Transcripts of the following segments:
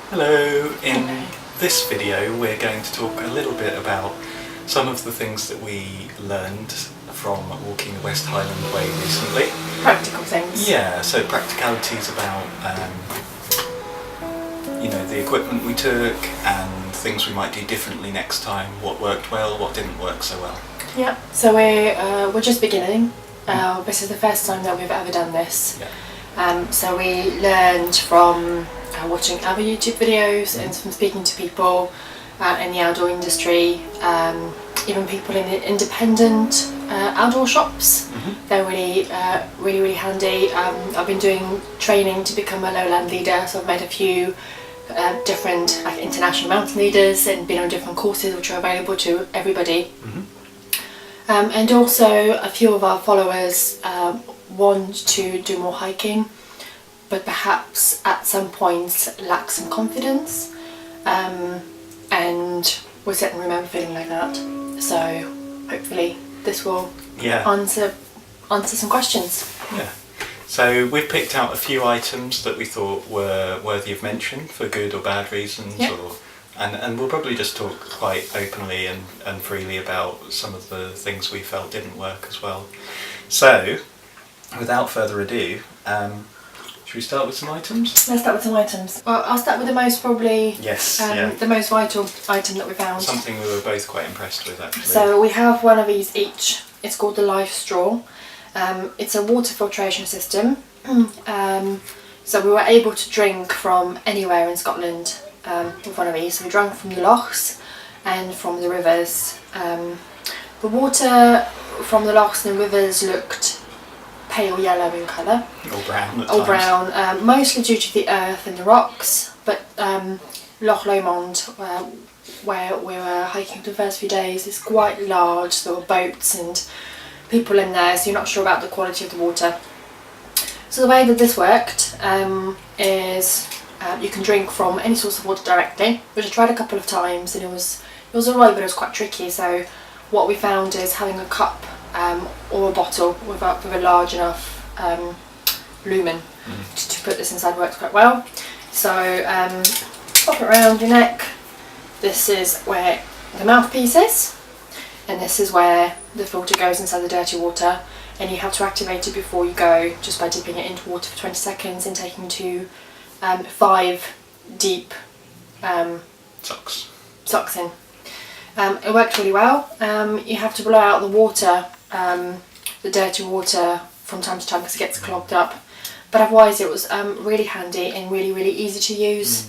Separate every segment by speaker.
Speaker 1: Hello! In this video we're going to talk a little bit about some of the things that we learned from walking the West Highland Way recently.
Speaker 2: Practical things.
Speaker 1: Yeah, so practicalities about the equipment we took and things we might do differently next time, what worked well, what didn't work so well.
Speaker 2: Yeah, so we're just beginning. This is the first time that we've ever done this.
Speaker 1: Yeah.
Speaker 2: So we learned from watching other YouTube videos and from speaking to people in the outdoor industry, even people in the independent outdoor shops. They're really handy. I've been doing training to become a lowland leader, so I've met a few different international mountain leaders and been on different courses which are available to everybody. And also a few of our followers want to do more hiking, but perhaps at some point lack some confidence, and we certainly remember feeling like that. So hopefully this will answer some questions.
Speaker 1: Yeah. So we've picked out a few items that we thought were worthy of mention for good or bad reasons, and we'll probably just talk quite openly and freely about some of the things we felt didn't work as well. So, without further ado, should we start with some items?
Speaker 2: Let's start with some items. Well, I'll start with the most the most vital item that we found.
Speaker 1: Something we were both quite impressed with, actually.
Speaker 2: So we have one of these each. It's called the Life Straw. It's a water filtration system. So we were able to drink from anywhere in Scotland with one of these. So we drank from the lochs and from the rivers. The water from the lochs and the rivers looked pale yellow in colour.
Speaker 1: Or brown at
Speaker 2: Or
Speaker 1: times.
Speaker 2: brown, mostly due to the earth and the rocks, but Loch Lomond, where we were hiking for the first few days, is quite large. There were boats and people in there, so you're not sure about the quality of the water. So the way that this worked is you can drink from any source of water directly, which I tried a couple of times and it was alright, but it was quite tricky. So what we found is having a cup or a bottle with a large enough lumen to put this inside works quite well. So pop it around your neck. This is where the mouthpiece is, and this is where the filter goes inside the dirty water, and you have to activate it before you go just by dipping it into water for 20 seconds and taking 5 deep socks in. It worked really well. You have to blow out the water, the dirty water, from time to time because it gets clogged up, but otherwise it was really handy and really easy to use.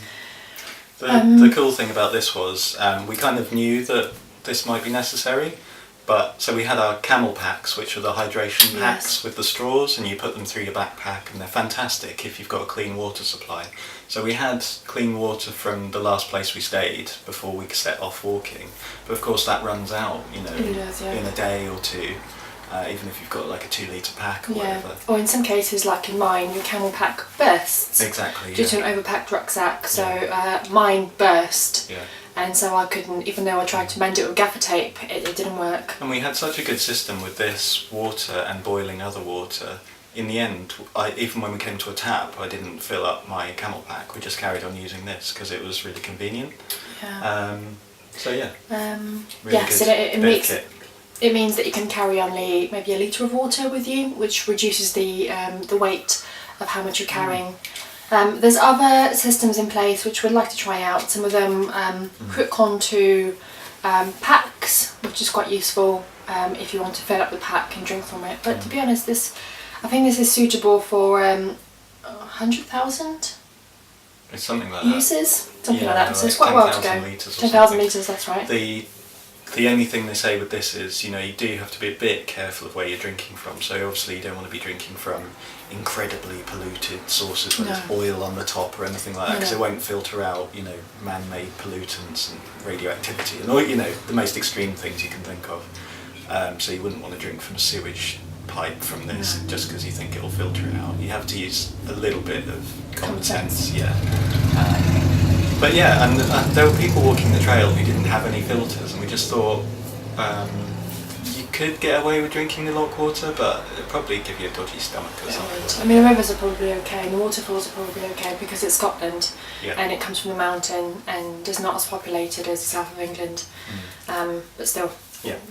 Speaker 1: The cool thing about this was we kind of knew that this might be necessary, but so we had our camel packs, which are the hydration packs with the straws, and you put them through your backpack, and they're fantastic if you've got a clean water supply. So we had clean water from the last place we stayed before we set off walking, but of course that runs out, in a day or two, even if you've got like a 2 litre pack or whatever. Or
Speaker 2: in some cases, like in mine, your camel pack bursts.
Speaker 1: Exactly.
Speaker 2: Due to an overpacked rucksack, so mine burst.
Speaker 1: Yeah.
Speaker 2: And so I couldn't, even though I tried to mend it with gaffer tape, it didn't work.
Speaker 1: And we had such a good system with this water and boiling other water. In the end, even when we came to a tap, I didn't fill up my camel pack. We just carried on using this because it was really convenient.
Speaker 2: Yeah.
Speaker 1: Really good
Speaker 2: it means that you can carry only maybe a litre of water with you, which reduces the weight of how much you're carrying. There's other systems in place which we'd like to try out. Some of them hook onto packs, which is quite useful if you want to fill up the pack and drink from it. But to be honest, I think this is suitable for 100,000
Speaker 1: it's something like
Speaker 2: uses,
Speaker 1: that.
Speaker 2: Something like that. So it's quite a while to go. 10,000 litres, that's right.
Speaker 1: The only thing they say with this is, you do have to be a bit careful of where you're drinking from. So obviously you don't want to be drinking from incredibly polluted sources where there's oil on the top or anything like that, because it won't filter out, man-made pollutants and radioactivity and all, the most extreme things you can think of. So you wouldn't want to drink from a sewage pipe from this just because you think it'll filter it out. You have to use a little bit of common sense. But and there were people walking the trail who didn't have any filters, and we just thought you could get away with drinking the lock water, but it'd probably give you a dodgy stomach or something.
Speaker 2: I mean, the rivers are probably okay, and the waterfalls are probably okay because it's Scotland, and it comes from the mountain and is not as populated as the south of England, but still,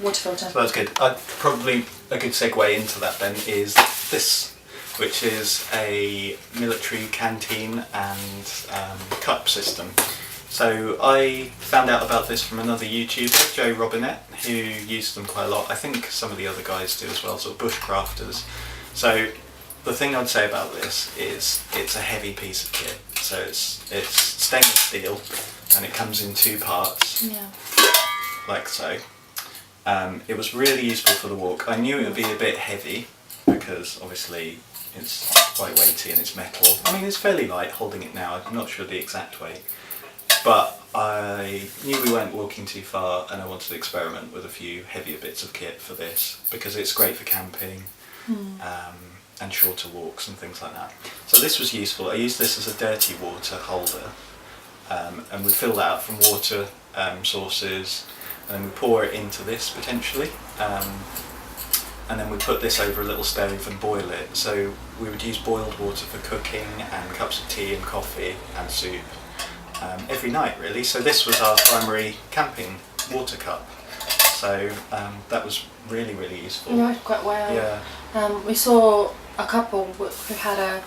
Speaker 2: water filter.
Speaker 1: So that's good. Probably a good segue into that then is this, which is a military canteen and cup system. So I found out about this from another YouTuber, Joe Robinette, who used them quite a lot. I think some of the other guys do as well, sort of bushcrafters. So the thing I'd say about this is it's a heavy piece of kit. So it's stainless steel and it comes in 2 parts, like so. It was really useful for the walk. I knew it would be a bit heavy because obviously it's quite weighty and it's metal. I mean, it's fairly light holding it now. I'm not sure the exact weight. But I knew we weren't walking too far and I wanted to experiment with a few heavier bits of kit for this because it's great for camping and shorter walks and things like that. So this was useful. I used this as a dirty water holder and we'd fill that up from water sources and then we pour it into this potentially and then we put this over a little stove and boil it. So we would use boiled water for cooking and cups of tea and coffee and soup. Every night really, so this was our primary camping water cup, so that was really useful.
Speaker 2: You worked quite well.
Speaker 1: Yeah.
Speaker 2: We saw a couple who had a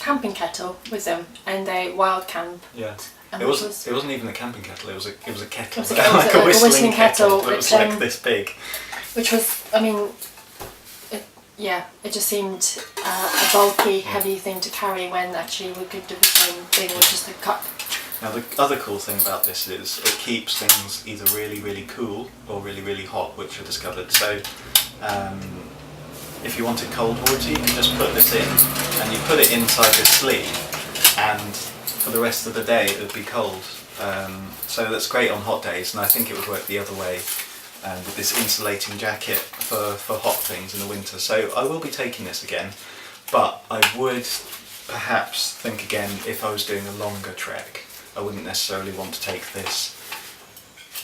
Speaker 2: camping kettle with them and a wild camp.
Speaker 1: Yeah. It wasn't even a camping kettle, it was a kettle.
Speaker 2: It was like a whistling kettle,
Speaker 1: but it was like this big.
Speaker 2: Which was, I mean, it just seemed a bulky, heavy thing to carry when actually we could do the same thing with just a cup.
Speaker 1: Now the other cool thing about this is it keeps things either really cool or really hot, which I discovered. So if you wanted cold water, you can just put this in and you put it inside this sleeve and for the rest of the day it would be cold. So that's great on hot days, and I think it would work the other way with this insulating jacket for hot things in the winter. So I will be taking this again, but I would perhaps think again if I was doing a longer trek. I wouldn't necessarily want to take this,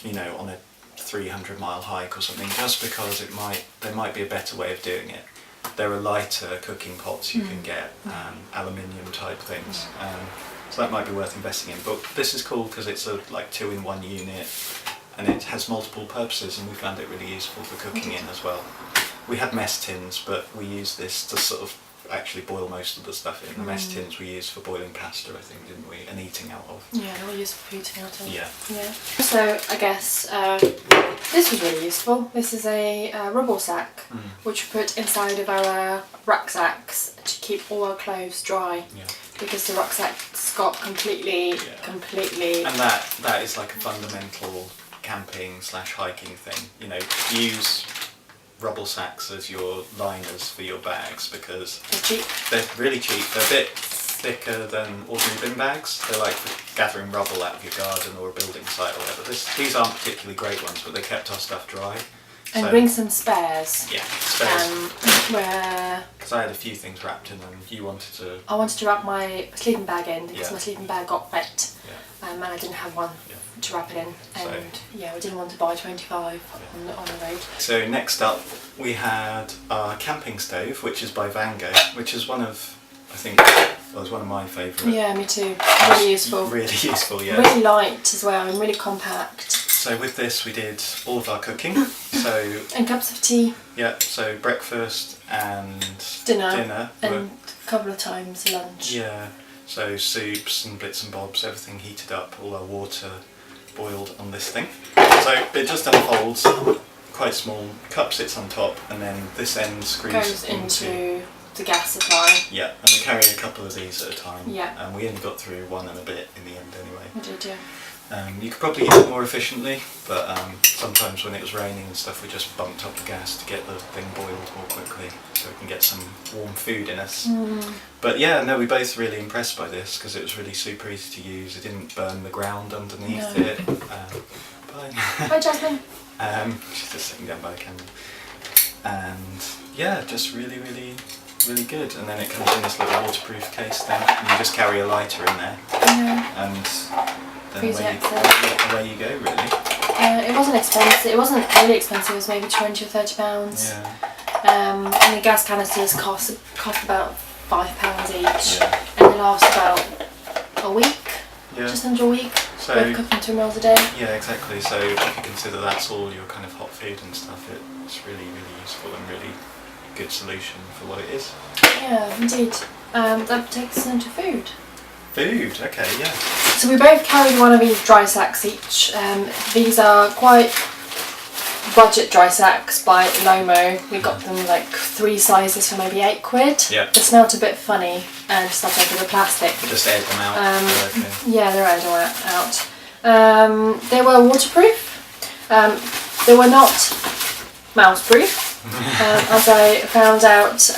Speaker 1: you know, on a 300-mile hike or something, just because there might be a better way of doing it. There are lighter cooking pots you can get, aluminium type things, so that might be worth investing in. But this is cool because it's a like 2-in-1 unit, and it has multiple purposes, and we found it really useful for cooking in as well. We had mess tins, but we used this to sort of actually boil most of the stuff in. The mess tins we used for boiling pasta, I think, didn't we? And eating out of.
Speaker 2: Yeah, they were used for eating out of.
Speaker 1: Yeah.
Speaker 2: So I guess this was really useful. This is a rubble sack, which we put inside of our rucksacks to keep all our clothes dry.
Speaker 1: Yeah.
Speaker 2: Because the rucksacks got completely.
Speaker 1: And that is like a fundamental camping / hiking thing. You know, use rubble sacks as your liners for your bags because they're really cheap. They're a bit thicker than ordinary bin bags. They're like for gathering rubble out of your garden or a building site or whatever. These aren't particularly great ones, but they kept our stuff dry.
Speaker 2: And bring some spares.
Speaker 1: Yeah, spares.
Speaker 2: Because
Speaker 1: I had a few things wrapped in them. You wanted to...
Speaker 2: I wanted to wrap my sleeping bag in because my sleeping bag got wet, and I didn't have one to wrap it in. And we didn't want to buy 25 on the road.
Speaker 1: So next up we had our camping stove, which is by Vango, which is one of, I think, was one of my favourite.
Speaker 2: Yeah, me too. Really useful.
Speaker 1: Really useful, yeah.
Speaker 2: Really light as well and really compact.
Speaker 1: So with this we did all of our cooking.
Speaker 2: And cups of tea.
Speaker 1: Yeah, so breakfast and
Speaker 2: dinner and a couple of times lunch.
Speaker 1: Yeah, so soups and bits and bobs, everything heated up, all our water boiled on this thing. So it just unfolds, quite small, cup sits on top, and then this end screws
Speaker 2: goes into the gas supply.
Speaker 1: Yeah, and we carry a couple of these at a time.
Speaker 2: Yeah.
Speaker 1: And we only got through one and a bit in the end anyway.
Speaker 2: We did, yeah.
Speaker 1: You could probably use it more efficiently, but sometimes when it was raining and stuff we just bumped up the gas to get the thing boiled more quickly so we can get some warm food in us. But yeah, no, we both really impressed by this because it was really super easy to use. It didn't burn the ground underneath it.
Speaker 2: Bye Jasmine.
Speaker 1: She's just sitting down by the camera. And yeah, just really good. And then it comes in this little waterproof case then, and you just carry a lighter in there. And then away you go really.
Speaker 2: It wasn't expensive. It wasn't really expensive. It was maybe £20 or £30.
Speaker 1: Yeah.
Speaker 2: And the gas canisters cost about £5 each,
Speaker 1: Yeah.
Speaker 2: and they last about a week,
Speaker 1: Yeah.
Speaker 2: just under a week.
Speaker 1: So
Speaker 2: We're cooking 2 meals a day.
Speaker 1: yeah, exactly. So if you consider that's all your kind of hot food and stuff, it's really, really useful and really good solution for what it is.
Speaker 2: Yeah, indeed. That takes us into food.
Speaker 1: Food, okay, yeah.
Speaker 2: So we both carried one of these dry sacks each. These are quite budget dry sacks by Lomo. We got them like 3 sizes for maybe £8.
Speaker 1: Yeah.
Speaker 2: They smelt a bit funny and stuff like the plastic.
Speaker 1: Just aired them out. They're okay.
Speaker 2: Yeah, they're out. They were waterproof. They were not mouse-proof, as I found out.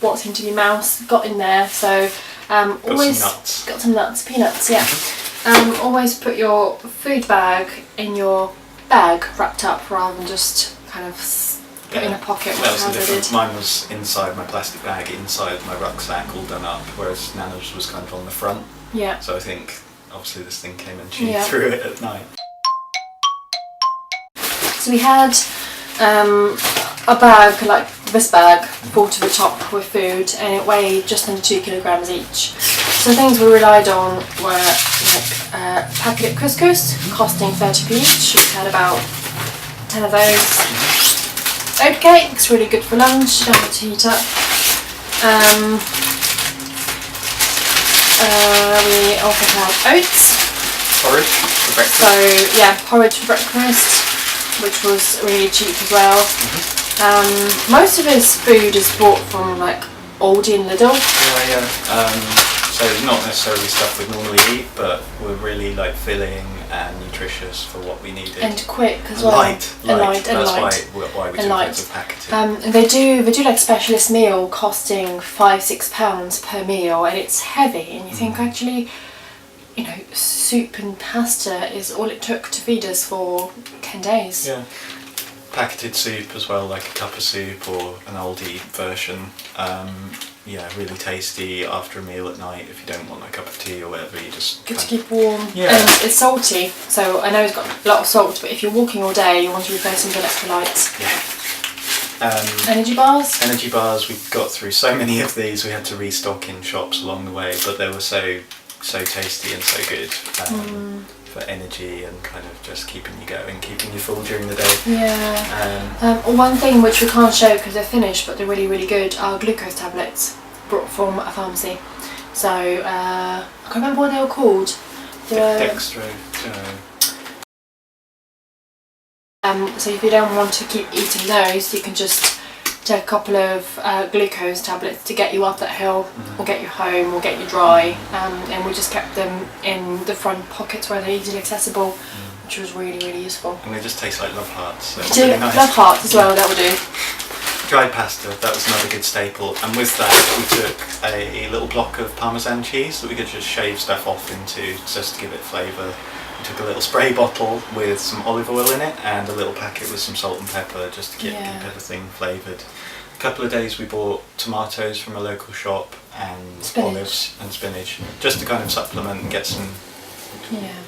Speaker 2: What seemed to be mouse got in there. So always got some nuts, peanuts. Yeah. Always put your food bag in your bag wrapped up rather than just kind of put in a pocket.
Speaker 1: That was the difference. Mine was inside my plastic bag, inside my rucksack, all done up, whereas Nana's was kind of on the front.
Speaker 2: Yeah.
Speaker 1: So I think obviously this thing came and chewed through it at night.
Speaker 2: So we had a bag like this bag full to the top with food, and it weighed just under 2 kilograms each. So things we relied on were like packet of couscous costing 30p each. We had about 10 of those. Oatcakes, really good for lunch, don't have to heat up. We also had oats.
Speaker 1: Porridge for breakfast.
Speaker 2: So yeah, porridge for breakfast, which was really cheap as well. Most of his food is bought from like Aldi and Lidl.
Speaker 1: Yeah. So not necessarily stuff we'd normally eat, but we're really like filling and nutritious for what we needed.
Speaker 2: And quick as well.
Speaker 1: Light.
Speaker 2: That's
Speaker 1: why we took loads of packaging.
Speaker 2: They do like specialist meal costing £5-6 per meal, and it's heavy. And you think actually, you know, soup and pasta is all it took to feed us for 10 days.
Speaker 1: Yeah. Packeted soup as well, like a cup of soup or an Aldi version. Yeah, really tasty after a meal at night. If you don't want a cup of tea or whatever, you just
Speaker 2: good to keep warm.
Speaker 1: Yeah.
Speaker 2: And it's salty, so I know it's got a lot of salt, but if you're walking all day, you want to replace some with electrolytes.
Speaker 1: Yeah.
Speaker 2: Energy bars.
Speaker 1: Energy bars. We got through so many of these. We had to restock in shops along the way, but they were so tasty and so good. For energy and kind of just keeping you going, keeping you full during the day.
Speaker 2: Yeah. One thing which we can't show because they're finished, but they're really, really good, are glucose tablets brought from a pharmacy. So I can't remember what they were called.
Speaker 1: Dextro.
Speaker 2: So if you don't want to keep eating those, you can just take a couple of glucose tablets to get you up that hill, or get you home, or get you dry, and we just kept them in the front pockets where they're easily accessible, which was really, really useful.
Speaker 1: And they just taste like love hearts. So really nice.
Speaker 2: Love hearts as well, that will do.
Speaker 1: Dried pasta, that was another good staple, and with that we took a little block of Parmesan cheese that we could just shave stuff off into just to give it flavour. We took a little spray bottle with some olive oil in it and a little packet with some salt and pepper just to keep everything flavoured. A couple of days we bought tomatoes from a local shop and olives and spinach just to kind of supplement and get some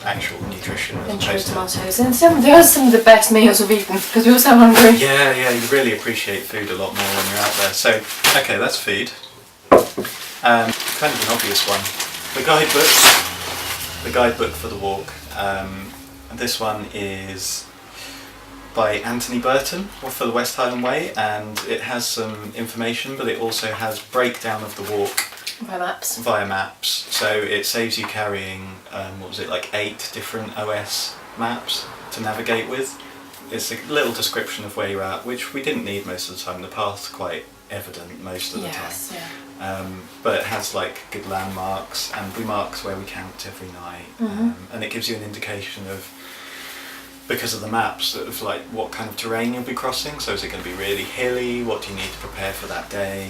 Speaker 1: actual nutrition.
Speaker 2: Tomatoes, and they are some of the best meals we've eaten because we were so hungry.
Speaker 1: Yeah, you really appreciate food a lot more when you're out there. So, okay, that's food. Kind of an obvious one. The guidebook for the walk. This one is by Anthony Burton, for the West Highland Way, and it has some information, but it also has breakdown of the walk via maps. So it saves you carrying, 8 different OS maps to navigate with. It's a little description of where you're at, which we didn't need most of the time. The path's quite evident most of the time.
Speaker 2: Yeah.
Speaker 1: But it has like good landmarks, and we mark where we camped every night, and it gives you an indication of, because of the maps, of like what kind of terrain you'll be crossing. So is it going to be really hilly? What do you need to prepare for that day?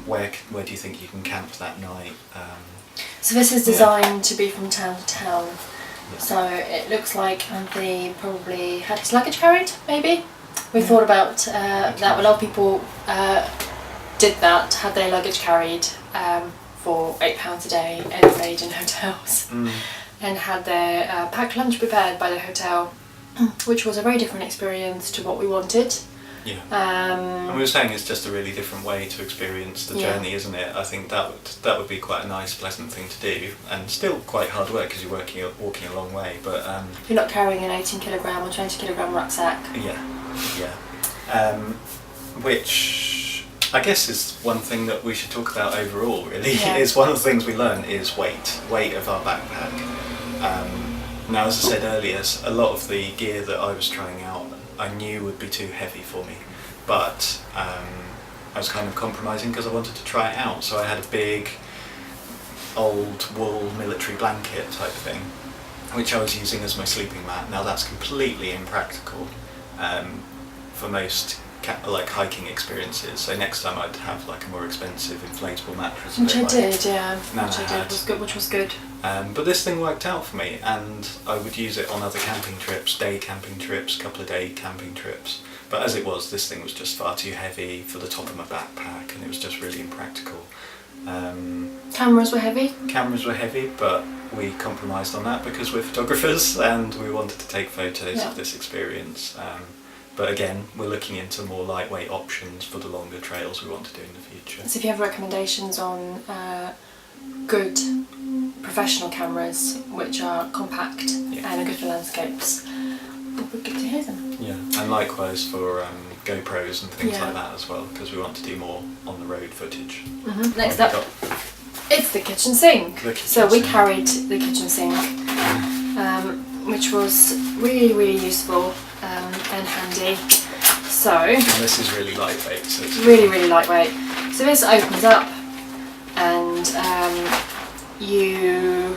Speaker 1: Where do you think you can camp that night?
Speaker 2: So this is designed to be from town to town. Yeah. So it looks like Anthony probably had his luggage carried, maybe. We thought about that. A lot of people did that, had their luggage carried for £8 a day and stayed in hotels. and had their packed lunch prepared by the hotel, which was a very different experience to what we wanted.
Speaker 1: Yeah. And we were saying it's just a really different way to experience the journey, isn't it? I think that would be quite a nice, pleasant thing to do, and still quite hard work because you're walking a long way. But
Speaker 2: you're not carrying an 18 kilogram or 20 kilogram rucksack.
Speaker 1: Yeah. Which I guess is one thing that we should talk about overall. Really, is one of the things we learn is weight of our backpack. Now, as I said earlier, a lot of the gear that I was trying out, I knew would be too heavy for me, but I was kind of compromising because I wanted to try it out. So I had a big old wool military blanket type thing, which I was using as my sleeping mat. Now that's completely impractical for most hiking experiences. So next time I'd have like a more expensive inflatable mattress.
Speaker 2: Which I did, yeah.
Speaker 1: Which
Speaker 2: was good.
Speaker 1: But this thing worked out for me, and I would use it on other camping trips, day camping trips, couple of day camping trips. But as it was, this thing was just far too heavy for the top of my backpack, and it was just really impractical.
Speaker 2: Cameras were heavy?
Speaker 1: Cameras were heavy, but we compromised on that because we're photographers and we wanted to take photos of this experience. But again, we're looking into more lightweight options for the longer trails we want to do in the future. So
Speaker 2: if you have recommendations on good professional cameras which are compact and are good for landscapes, it would be good to hear them.
Speaker 1: Yeah, and likewise for GoPros and things like that as well, because we want to do more on the road footage.
Speaker 2: Next up, it's the kitchen sink. So we carried the kitchen sink, which was really, really useful and handy. And
Speaker 1: this is really lightweight. So it's
Speaker 2: really, really lightweight. So this opens up and you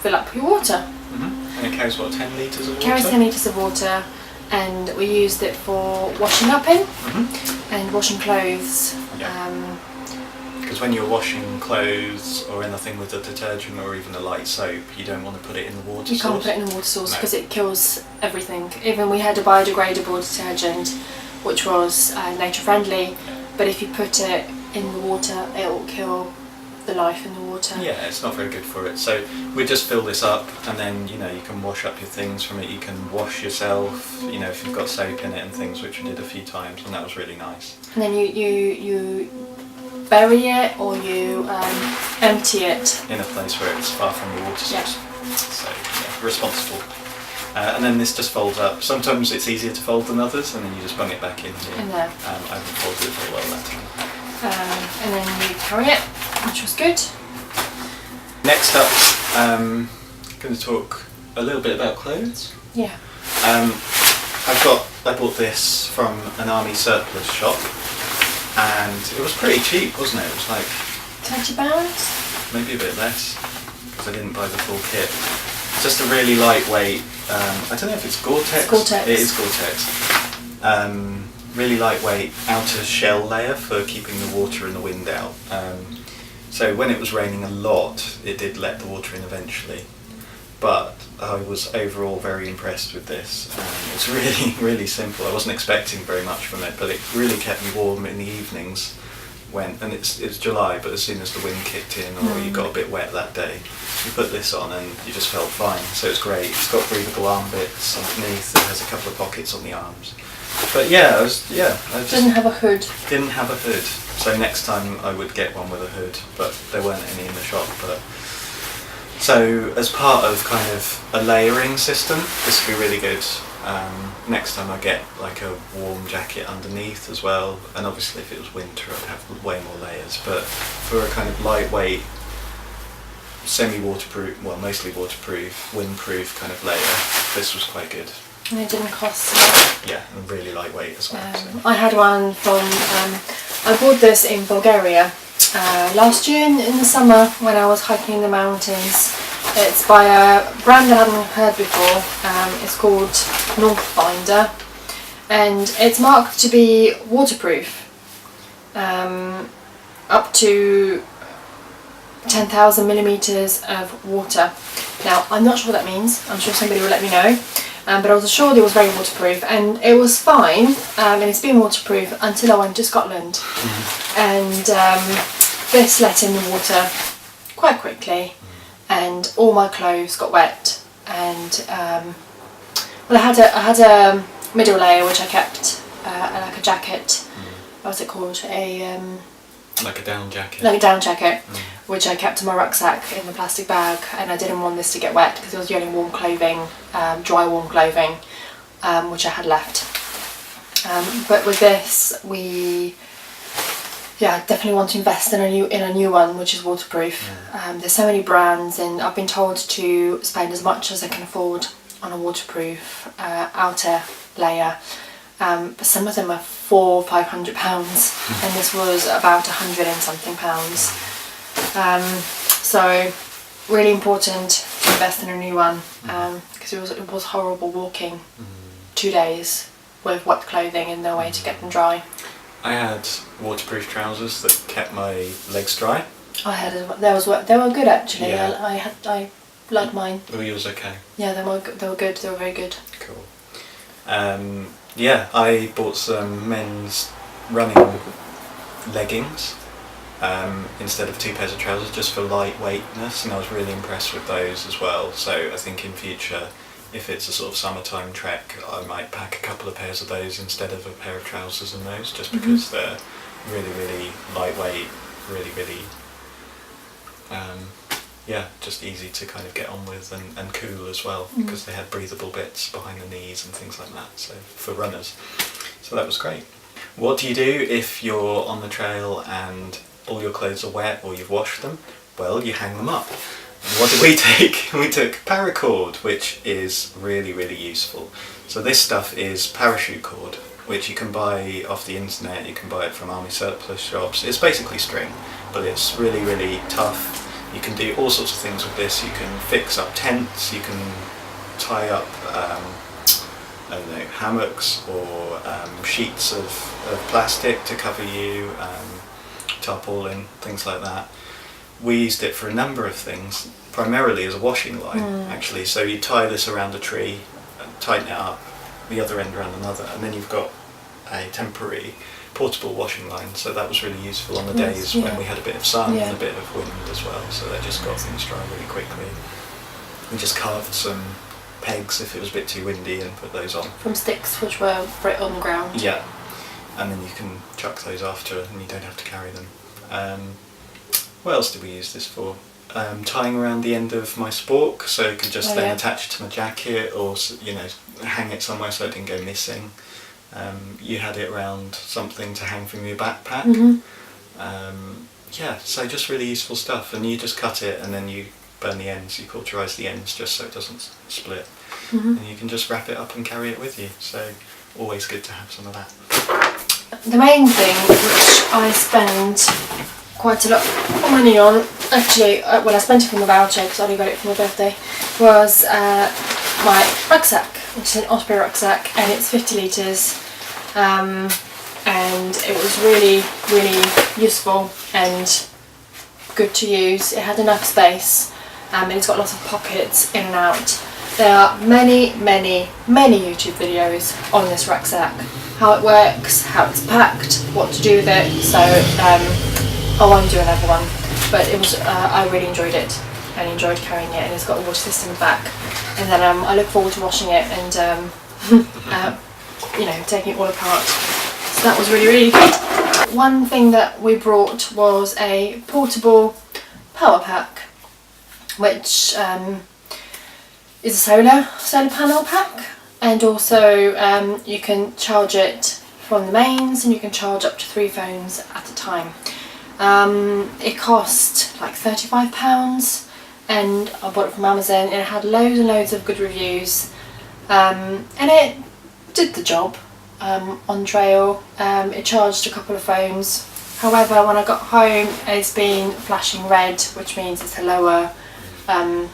Speaker 2: fill up your water.
Speaker 1: And it carries what, 10 litres of water?
Speaker 2: Carries 10 litres of water, and we used it for washing up in and washing clothes.
Speaker 1: Because when you're washing clothes or anything with a detergent or even a light soap, you don't want to put it in the water source.
Speaker 2: You can't put it in the water source because it kills everything. Even we had a biodegradable detergent which was nature friendly, but if you put it in the water it will kill the life in the water.
Speaker 1: Yeah, it's not very good for it. So we just fill this up, and then you can wash up your things from it. You can wash yourself, if you've got soap in it and things, which we did a few times, and that was really nice.
Speaker 2: And then you bury it or you empty it
Speaker 1: in a place where it's far from the water source. So responsible. And then this just folds up. Sometimes it's easier to fold than others, and then you just bung it back in here.
Speaker 2: In there.
Speaker 1: I haven't folded it very well that time.
Speaker 2: And then you carry it, which was good.
Speaker 1: Next up, I'm going to talk a little bit about clothes.
Speaker 2: Yeah.
Speaker 1: I bought this from an army surplus shop, and it was pretty cheap, wasn't it? It was like
Speaker 2: £20?
Speaker 1: Maybe a bit less, because I didn't buy the full kit. It's just a really lightweight, I don't know if it's Gore-Tex.
Speaker 2: It's Gore-Tex.
Speaker 1: It is Gore-Tex. Really lightweight outer shell layer for keeping the water and the wind out. So when it was raining a lot, it did let the water in eventually. But I was overall very impressed with this. It's really, really simple. I wasn't expecting very much from it, but it really kept me warm in the evenings. And it's July, but as soon as the wind kicked in or you got a bit wet that day, you put this on and you just felt fine. So it's great. It's got breathable arm bits underneath. It has a couple of pockets on the arms. But I
Speaker 2: didn't have a hood.
Speaker 1: Didn't have a hood. So next time I would get one with a hood, but there weren't any in the shop. So as part of kind of a layering system, this would be really good. Next time I get like a warm jacket underneath as well, and obviously if it was winter I'd have way more layers, but for a kind of lightweight, semi-waterproof, well mostly waterproof, windproof kind of layer, this was quite good.
Speaker 2: And it didn't cost much.
Speaker 1: Yeah, and really lightweight as well.
Speaker 2: I had one from, I bought this in Bulgaria last year in the summer when I was hiking in the mountains. It's by a brand I hadn't heard before. It's called no.gowild, and it's marked to be waterproof up to 10,000 millimeters of water. Now I'm not sure what that means. I'm sure somebody will let me know. But I was assured it was very waterproof, and it was fine, and it's been waterproof until I went to Scotland. And this let in the water quite quickly, and all my clothes got wet. And well, I had a middle layer which I kept, like a jacket. What's it called?
Speaker 1: Like a down jacket.
Speaker 2: Like a down jacket, which I kept in my rucksack in the plastic bag, and I didn't want this to get wet because it was the only warm clothing, dry warm clothing, which I had left. But with this, we definitely want to invest in a new one which is waterproof. There's so many brands, and I've been told to spend as much as I can afford on a waterproof outer layer. But some of them are £400-500, and this was about £100 and something. So really important to invest in a new one, because it was horrible walking 2 days with wet clothing and no way to get them dry.
Speaker 1: I had waterproof trousers that kept my legs dry.
Speaker 2: I had they were good actually.
Speaker 1: Yeah.
Speaker 2: I liked mine.
Speaker 1: Were yours okay?
Speaker 2: Yeah, they were good. They were very good.
Speaker 1: Cool. I bought some men's running leggings instead of 2 pairs of trousers, just for lightweightness, and I was really impressed with those as well. So I think in future, if it's a sort of summertime trek, I might pack a couple of pairs of those instead of a pair of trousers and those, just because they're really, really lightweight, really, really just easy to kind of get on with, and cool as well, because they had breathable bits behind the knees and things like that, so for runners. So that was great. What do you do if you're on the trail and all your clothes are wet or you've washed them? Well, you hang them up. And what did we take? We took paracord, which is really, really useful. So this stuff is parachute cord, which you can buy off the internet. You can buy it from army surplus shops. It's basically string, but it's really, really tough. You can do all sorts of things with this. You can fix up tents, you can tie up I don't know, hammocks or sheets of plastic to cover you, tarpaulin, things like that. We used it for a number of things, primarily as a washing line actually. So you tie this around a tree and tighten it up, the other end around another, and then you've got a temporary portable washing line. So that was really useful on the days when we had a bit of sun and a bit of wind as well, so that just got things dry really quickly. We just carved some pegs if it was a bit too windy and put those on. From
Speaker 2: sticks which were right on the ground.
Speaker 1: Yeah, and then you can chuck those after and you don't have to carry them. What else did we use this for? Tying around the end of my spork, so I could just attach it to my jacket, or hang it somewhere so it didn't go missing. You had it around something to hang from your backpack. So just really useful stuff, and you just cut it and then you burn the ends, you cauterise the ends just so it doesn't split, and you can just wrap it up and carry it with you, so always good to have some of that.
Speaker 2: The main thing which I spend quite a lot of money on, actually, I spent it from the voucher because I only got it for my birthday, was my rucksack, which is an Osprey rucksack, and it's 50 litres, and it was really, really useful and good to use. It had enough space, and it's got lots of pockets in and out. There are many, many, many YouTube videos on this rucksack, how it works, how it's packed, what to do with it, so I won't do another one, but it was I really enjoyed it and enjoyed carrying it, and it's got a water system in the back, and then I look forward to washing it and taking it all apart, so that was really, really good. One thing that we brought was a portable power pack, which is a solar panel pack, and also you can charge it from the mains, and you can charge up to 3 phones at a time. It cost like £35, and I bought it from Amazon, and it had loads and loads of good reviews, and it did the job on trail. It charged a couple of phones. However, when I got home, it's been flashing red, which means it's a lower, I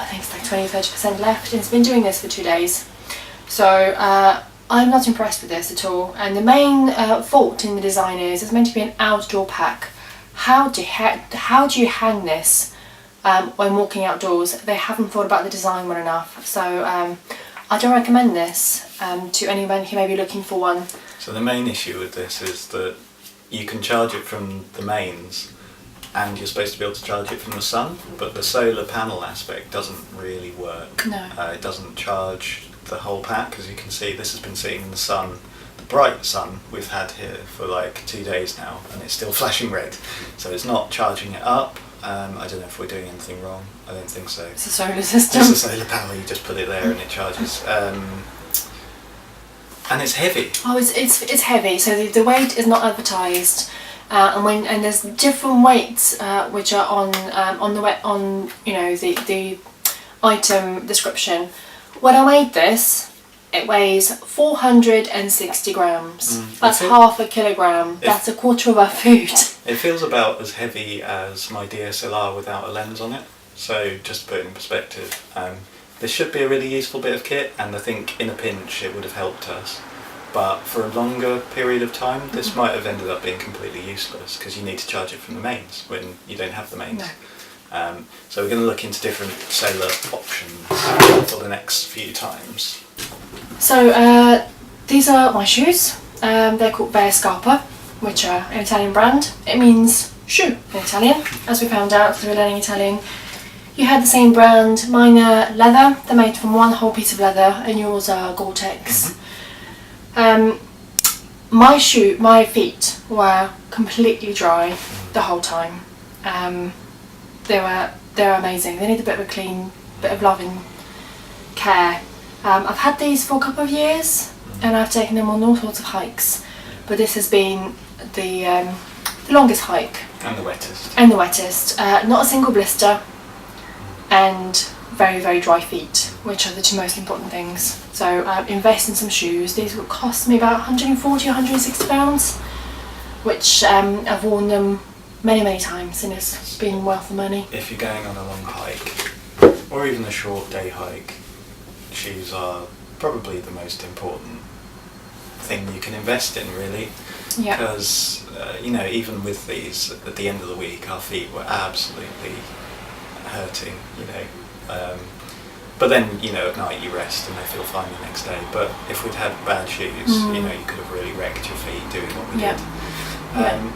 Speaker 2: think it's like 20-30% left, and it's been doing this for 2 days. So I'm not impressed with this at all, and the main fault in the design is it's meant to be an outdoor pack. How do you hang this when walking outdoors? They haven't thought about the design well enough, so I don't recommend this to anyone who may be looking for one.
Speaker 1: So the main issue with this is that you can charge it from the mains, and you're supposed to be able to charge it from the sun, but the solar panel aspect doesn't really work.
Speaker 2: No.
Speaker 1: It doesn't charge the whole pack. As you can see, this has been sitting in the sun, the bright sun we've had here for like 2 days now, and it's still flashing red. So it's not charging it up. I don't know if we're doing anything wrong. I don't think so.
Speaker 2: It's a solar system.
Speaker 1: It's a solar panel, you just put it there and it charges. And it's heavy.
Speaker 2: Oh, it's heavy. So the weight is not advertised, and there's different weights which are on the item description. When I weighed this, it weighs 460 grams. That's half a kilogram. That's a quarter of our food.
Speaker 1: It feels about as heavy as my DSLR without a lens on it. So just to put it in perspective, this should be a really useful bit of kit, and I think in a pinch it would have helped us. But for a longer period of time, this might have ended up being completely useless because you need to charge it from the mains when you don't have the mains.
Speaker 2: No.
Speaker 1: So we're going to look into different solar options for the next few times.
Speaker 2: So these are my shoes. They're called Bear Scarpa, which are an Italian brand. It means shoe in Italian, as we found out through learning Italian. You had the same brand. Mine are leather. They're made from one whole piece of leather, and yours are Gore-Tex. My feet were completely dry the whole time. They're amazing. They need a bit of a clean, bit of loving care. I've had these for a couple of years, and I've taken them on all sorts of hikes, but this has been the longest hike.
Speaker 1: And the wettest.
Speaker 2: And the wettest. Not a single blister, and very, very dry feet, which are the two most important things. So invest in some shoes. These will cost me about 140 or 160 pounds, which I've worn them many, many times, and it's been worth the money.
Speaker 1: If you're going on a long hike, or even a short day hike, shoes are probably the most important thing you can invest in, really.
Speaker 2: Yeah.
Speaker 1: Because, even with these, at the end of the week, our feet were absolutely hurting, But then, at night you rest and they feel fine the next day. But if we'd had bad shoes, you could have really wrecked your feet doing what we did.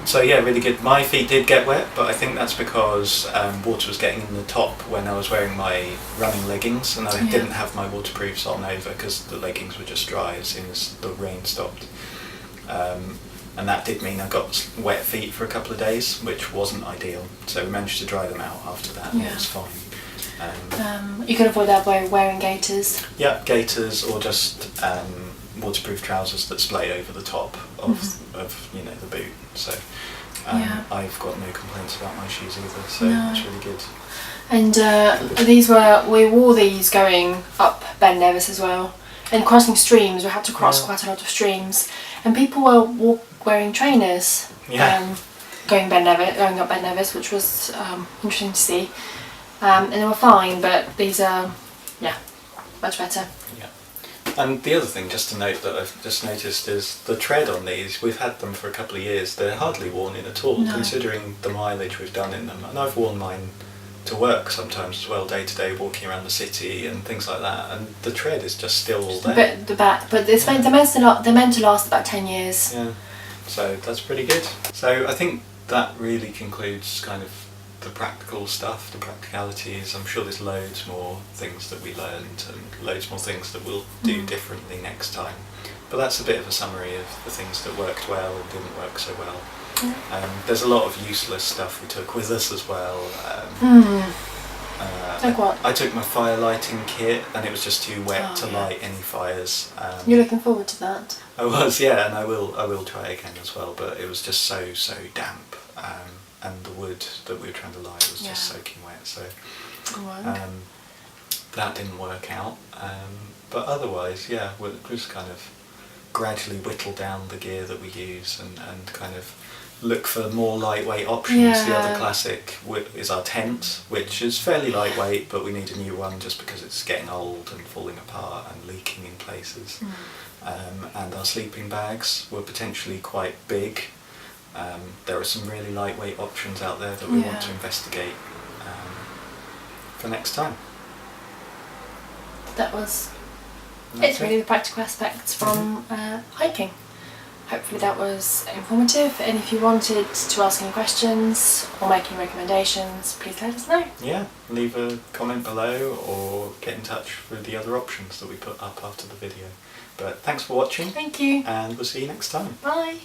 Speaker 1: So yeah, really good. My feet did get wet, but I think that's because water was getting in the top when I was wearing my running leggings, and I didn't have my waterproofs on over because the leggings were just dry as soon as the rain stopped. And that did mean I got wet feet for a couple of days, which wasn't ideal. So we managed to dry them out after that, and it was fine.
Speaker 2: You can avoid that by wearing gaiters.
Speaker 1: Yeah, gaiters, or just waterproof trousers that splay over the top of the boot. So I've got no complaints about my shoes either. So it's really good.
Speaker 2: And we wore these going up Ben Nevis as well, and crossing streams. We had to cross quite a lot of streams, and people were wearing trainers. Going up Ben Nevis, which was interesting to see. And they were fine, but these are, much better.
Speaker 1: Yeah. And the other thing, just to note, that I've just noticed is the tread on these. We've had them for a couple of years. They're hardly worn in at all, considering the mileage we've done in them. And I've worn mine to work sometimes as well, day to day, walking around the city and things like that. And the tread is just still all there.
Speaker 2: But they're meant to last about 10 years.
Speaker 1: Yeah. So that's pretty good. So I think that really concludes kind of the practical stuff, the practicalities. I'm sure there's loads more things that we learned and loads more things that we'll do differently next time. But that's a bit of a summary of the things that worked well and didn't work so well. There's a lot of useless stuff we took with us as well.
Speaker 2: Like what?
Speaker 1: I took my fire lighting kit, and it was just too wet to light any fires.
Speaker 2: You're looking forward to that?
Speaker 1: I was, and I will try again as well, but it was just so damp. And the wood that we were trying to light was just soaking wet, so that didn't work out. But otherwise, we just kind of gradually whittle down the gear that we use and kind of look for more lightweight options. The other classic is our tent, which is fairly lightweight, but we need a new one just because it's getting old and falling apart and leaking in places. And our sleeping bags were potentially quite big. There are some really lightweight options out there that we want to investigate for next time.
Speaker 2: It's really the practical aspects from hiking. hopefully that was informative, and if you wanted to ask any questions or make any recommendations, please let us know.
Speaker 1: Yeah, leave a comment below or get in touch with the other options that we put up after the video. But thanks for watching.
Speaker 2: Thank you.
Speaker 1: And we'll see you next time.
Speaker 2: Bye.